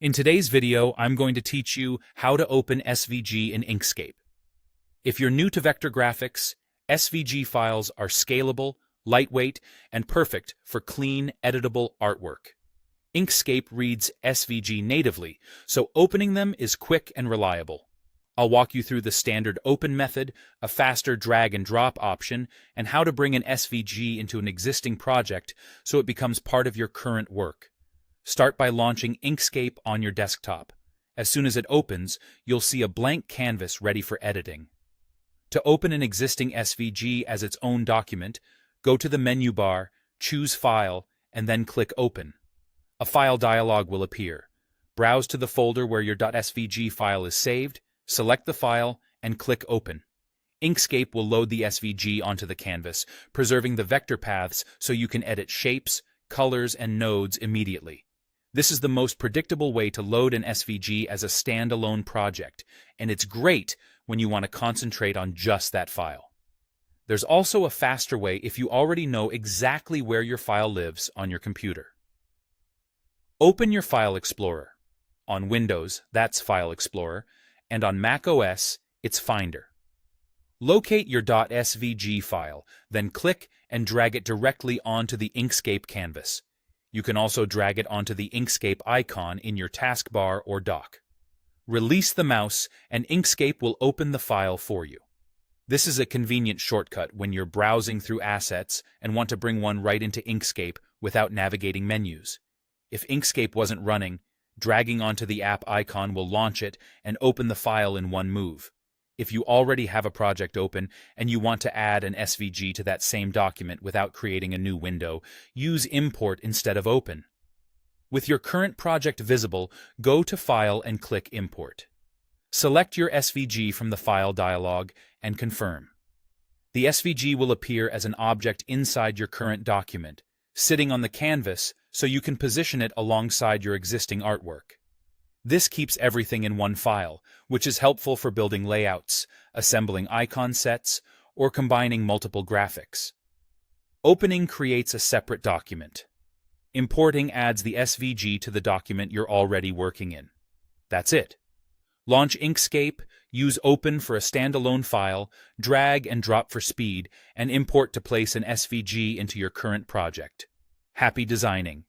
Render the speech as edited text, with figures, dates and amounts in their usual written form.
In today's video, I'm going to teach you how to open SVG in Inkscape. If you're new to vector graphics, SVG files are scalable, lightweight, and perfect for clean, editable artwork. Inkscape reads SVG natively, so opening them is quick and reliable. I'll walk you through the standard open method, a faster drag and drop option, and how to bring an SVG into an existing project so it becomes part of your current work. Start by launching Inkscape on your desktop. As soon as it opens, you'll see a blank canvas ready for editing. To open an existing SVG as its own document, go to the menu bar, choose File, and then click Open. A file dialog will appear. Browse to the folder where your .svg file is saved, select the file, and click Open. Inkscape will load the SVG onto the canvas, preserving the vector paths so you can edit shapes, colors, and nodes immediately. This is the most predictable way to load an SVG as a standalone project, and it's great when you want to concentrate on just that file. There's also a faster way if you already know exactly where your file lives on your computer. Open your File Explorer. On Windows, that's File Explorer, and on Mac OS, it's Finder. Locate your .svg file, then click and drag it directly onto the Inkscape canvas. You can also drag it onto the Inkscape icon in your taskbar or dock. Release the mouse, and Inkscape will open the file for you. This is a convenient shortcut when you're browsing through assets and want to bring one right into Inkscape without navigating menus. If Inkscape wasn't running, dragging onto the app icon will launch it and open the file in one move. If you already have a project open and you want to add an SVG to that same document without creating a new window, use Import instead of Open. With your current project visible, go to File and click Import. Select your SVG from the File dialog and confirm. The SVG will appear as an object inside your current document, sitting on the canvas so you can position it alongside your existing artwork. This keeps everything in one file, which is helpful for building layouts, assembling icon sets, or combining multiple graphics. Opening creates a separate document. Importing adds the SVG to the document you're already working in. That's it. Launch Inkscape, use Open for a standalone file, drag and drop for speed, and import to place an SVG into your current project. Happy designing!